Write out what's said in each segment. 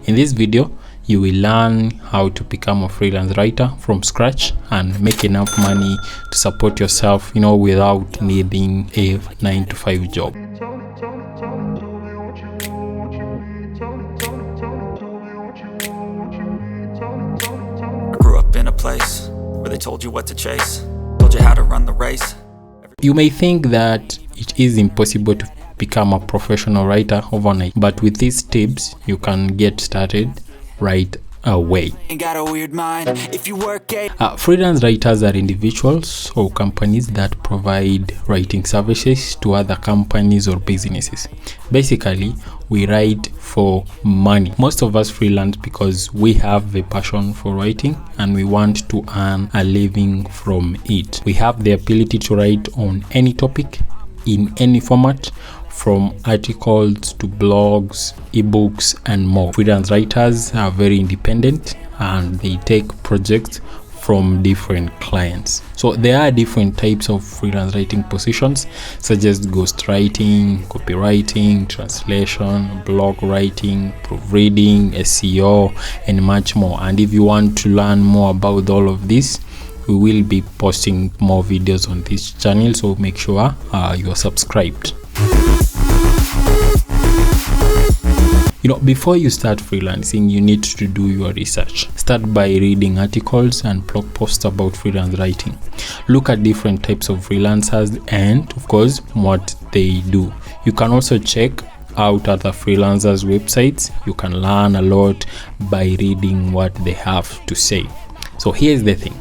In this video, you will learn how to become a freelance writer from scratch and make enough money to support yourself, without needing a 9-to-5 job. I grew up in a place where they told you what to chase, told you how to run the race. You may think that it is impossible to become a professional writer overnight, but with these tips, you can get started right away. Got a weird mind if you work freelance writers are individuals or companies that provide writing services to other companies or businesses. Basically, we write for money. Most of us freelance because we have a passion for writing and we want to earn a living from it. We have the ability to write on any topic in any format, from articles to blogs, ebooks, and more. Freelance writers are very independent and they take projects from different clients. So there are different types of freelance writing positions, such as ghostwriting, copywriting, translation, blog writing, proofreading, SEO, and much more. And if you want to learn more about all of this, we will be posting more videos on this channel, so make sure you're subscribed. Before you start freelancing, you need to do your research. Start by reading articles and blog posts about freelance writing. Look at different types of freelancers and, of course, what they do. You can also check out other freelancers' websites. You can learn a lot by reading what they have to say. So here's the thing.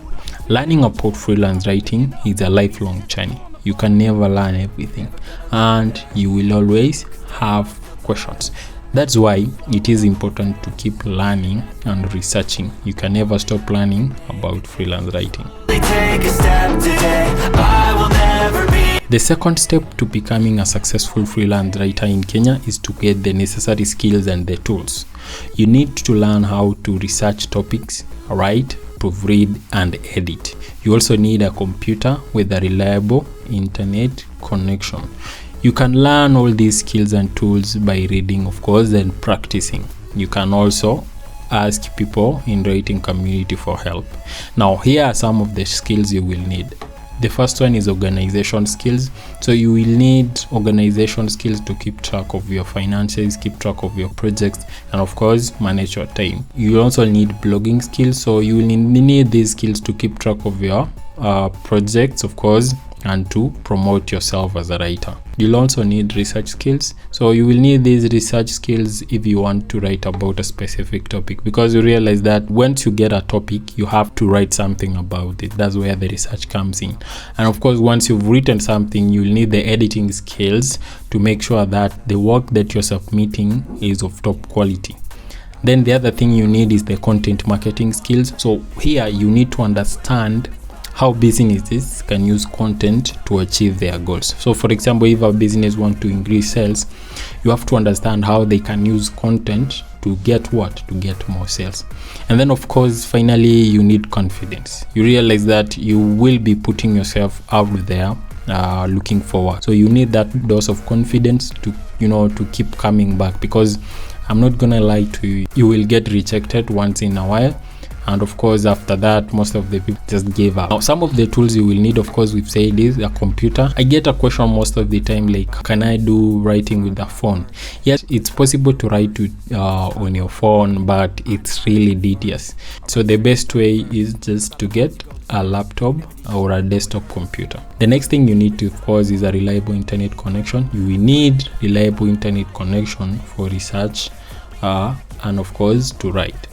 Learning about freelance writing is a lifelong journey. You can never learn everything and you will always have questions. That's why it is important to keep learning and researching. You can never stop learning about freelance writing. The second step to becoming a successful freelance writer in Kenya is to get the necessary skills and the tools. You need to learn how to research topics, write, proofread, and edit. You also need a computer with a reliable internet connection. You can learn all these skills and tools by reading, of course, and practicing. You can also ask people in the writing community for help. Now, here are some of the skills you will need. The first one is organization skills. So you will need organization skills to keep track of your finances, keep track of your projects, and of course, manage your time. You also need blogging skills. So you will need these skills to keep track of your projects, of course, and to promote yourself as a writer. You'll also need research skills. So you will need these research skills if you want to write about a specific topic, because you realize that once you get a topic, you have to write something about it. That's where the research comes in. And of course, once you've written something, you'll need the editing skills to make sure that the work that you're submitting is of top quality. Then the other thing you need is the content marketing skills. So here you need to understand how businesses can use content to achieve their goals. So for example, if a business wants to increase sales, you have to understand how they can use content to get what? To get more sales. And then of course, finally, you need confidence. You realize that you will be putting yourself out there looking forward. So you need that dose of confidence to keep coming back, because I'm not gonna lie to you, you will get rejected once in a while. And of course, after that, most of the people just gave up. Now, some of the tools you will need, of course, we've said is a computer. I get a question most of the time, like, can I do writing with a phone? Yes, it's possible to write on your phone, but it's really tedious. So the best way is just to get a laptop or a desktop computer. The next thing you need to, of course, is a reliable internet connection. You will need reliable internet connection for research and of course to write.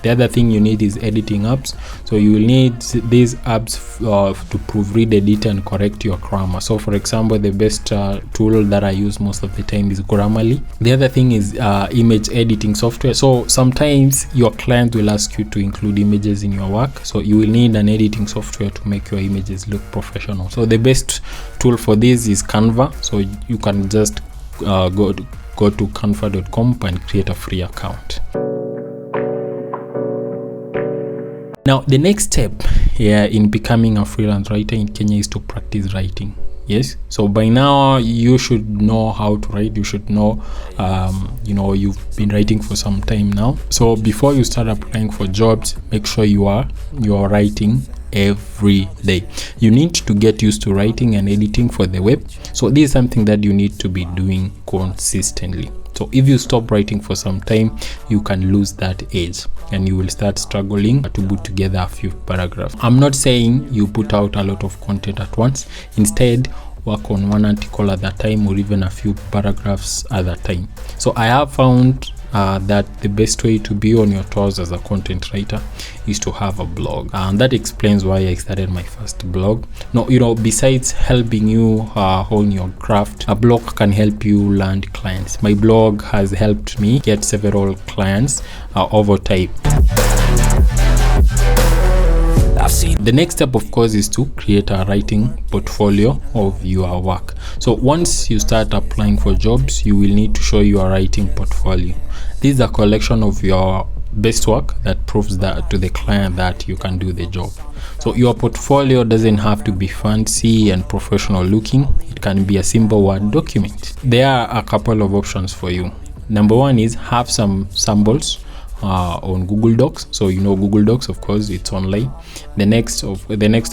The other thing you need is editing apps. So you will need these apps to proofread, edit, and correct your grammar. So for example, the best tool that I use most of the time is Grammarly. The other thing is image editing software. So sometimes your client will ask you to include images in your work. So you will need an editing software to make your images look professional. So the best tool for this is Canva. So you can just go to canva.com and create a free account. Now, the next step here in becoming a freelance writer in Kenya is to practice writing. Yes, so by now you should know how to write. You should know, you've been writing for some time now. So before you start applying for jobs, make sure you are writing every day. You need to get used to writing and editing for the web. So this is something that you need to be doing consistently. So if you stop writing for some time, you can lose that edge and you will start struggling to put together a few paragraphs. I'm not saying you put out a lot of content at once. Instead, work on one article at a time or even a few paragraphs at a time. So I have found that the best way to be on your toes as a content writer is to have a blog, and that explains why I started my first blog. Now, besides helping you hone your craft, a blog can help you land clients. My blog has helped me get several clients over time. The next step, of course, is to create a writing portfolio of your work. So once you start applying for jobs, you will need to show your writing portfolio. This is a collection of your best work that proves that to the client that you can do the job. So your portfolio doesn't have to be fancy and professional looking. It can be a simple Word document. There are a couple of options for you. Number one is have some samples on Google Docs. So Google Docs, of course, it's online. The next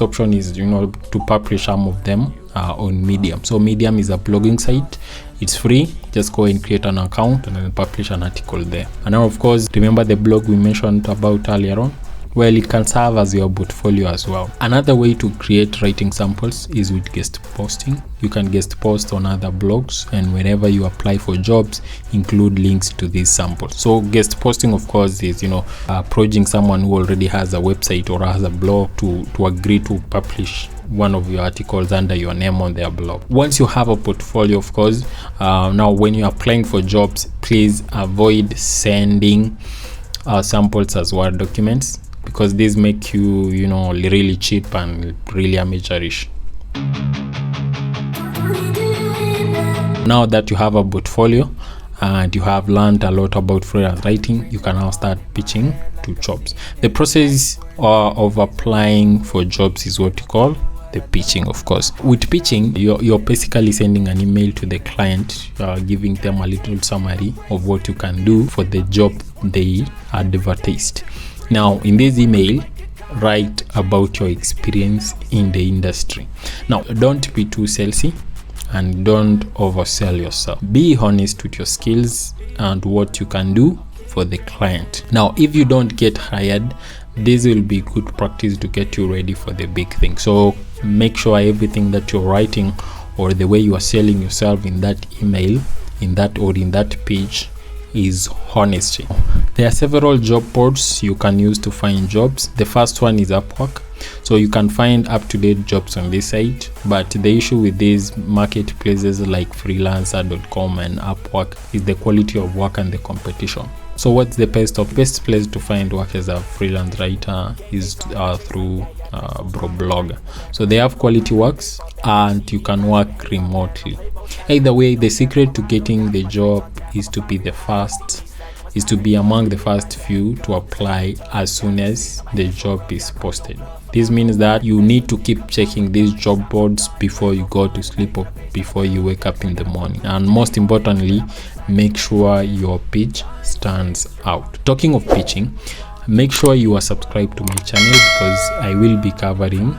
option is to publish some of them on Medium. So Medium is a blogging site. It's free. Just go and create an account and then publish an article there. And now, of course, remember the blog we mentioned about earlier on? Well, it can serve as your portfolio as well. Another way to create writing samples is with guest posting. You can guest post on other blogs, and whenever you apply for jobs, include links to these samples. So guest posting, of course, is approaching someone who already has a website or has a blog to agree to publish one of your articles under your name on their blog. Once you have a portfolio, of course, now when you're applying for jobs, please avoid sending samples as Word documents, because these make you really cheap and really amateurish. Now that you have a portfolio and you have learned a lot about freelance writing, you can now start pitching to jobs. The process of applying for jobs is what you call the pitching, of course. With pitching, you're basically sending an email to the client, giving them a little summary of what you can do for the job they advertised. Now, in this email, write about your experience in the industry. Now, don't be too salesy and don't oversell yourself. Be honest with your skills and what you can do for the client. Now, if you don't get hired, this will be good practice to get you ready for the big thing. So make sure everything that you're writing or the way you are selling yourself in that email, in that page, is honesty. There are several job boards you can use to find jobs. The first one is Upwork. So you can find up-to-date jobs on this site, but the issue with these marketplaces like freelancer.com and Upwork is the quality of work and the competition. So what's the best place to find work as a freelance writer is through Blogger. So they have quality works and you can work remotely. Either way, the secret to getting the job is to be among the first few to apply as soon as the job is posted. This means that you need to keep checking these job boards before you go to sleep or before you wake up in the morning. And most importantly, make sure your pitch stands out. Talking of pitching, make sure you are subscribed to my channel because I will be covering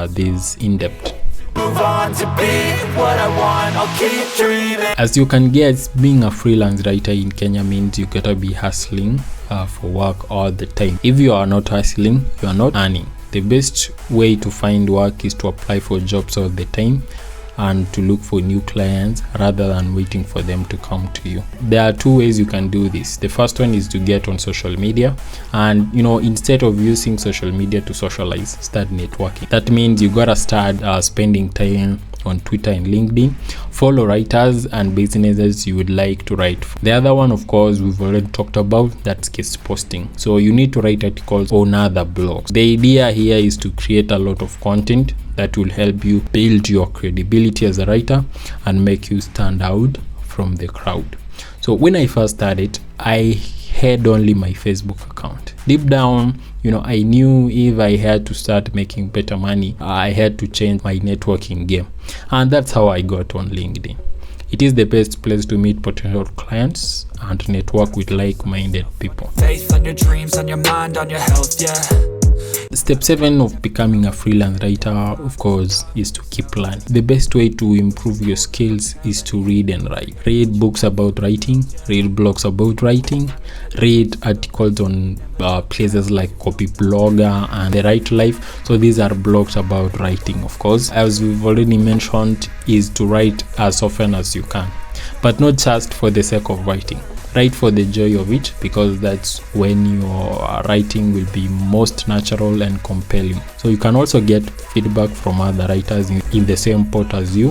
this in depth. Move on to be what I want, I'll keep dreaming. As you can guess, being a freelance writer in Kenya means you gotta be hustling for work all the time. If you are not hustling, you are not earning. The best way to find work is to apply for jobs all the time and to look for new clients rather than waiting for them to come to you. There are two ways you can do this. The first one is to get on social media, and instead of using social media to socialize, start networking. That means you gotta start spending time on Twitter and LinkedIn. Follow writers and businesses you would like to write for. The other one, of course, we've already talked about, that's guest posting. So you need to write articles on other blogs. The idea here is to create a lot of content that will help you build your credibility as a writer and make you stand out from the crowd. So when I first started, I had only my Facebook account. Deep down, I knew if I had to start making better money, I had to change my networking game. And that's how I got on LinkedIn. It is the best place to meet potential clients and network with like-minded people. Faith on your dreams, on your mind, on your health, yeah. Step 7 of becoming a freelance writer, of course, is to keep learning. The best way to improve your skills is to read and write. Read books about writing, read blogs about writing, read articles on places like Copy Blogger and The Right Life. So these are blogs about writing, of course. As we've already mentioned, is to write as often as you can, but not just for the sake of writing. Write for the joy of it, because that's when your writing will be most natural and compelling. So you can also get feedback from other writers in the same boat as you.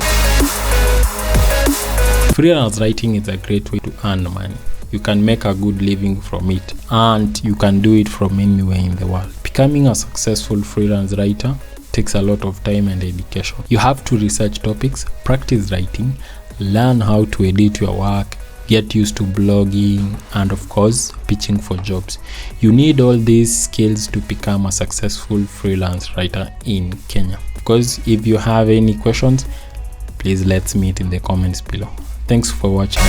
Freelance writing is a great way to earn money. You can make a good living from it, and you can do it from anywhere in the world. Becoming a successful freelance writer takes a lot of time and dedication. You have to research topics, practice writing, learn how to edit your work, get used to blogging, and of course pitching for jobs. You need all these skills to become a successful freelance writer in Kenya. Of course, if you have any questions, please let's meet in the comments below. Thanks for watching.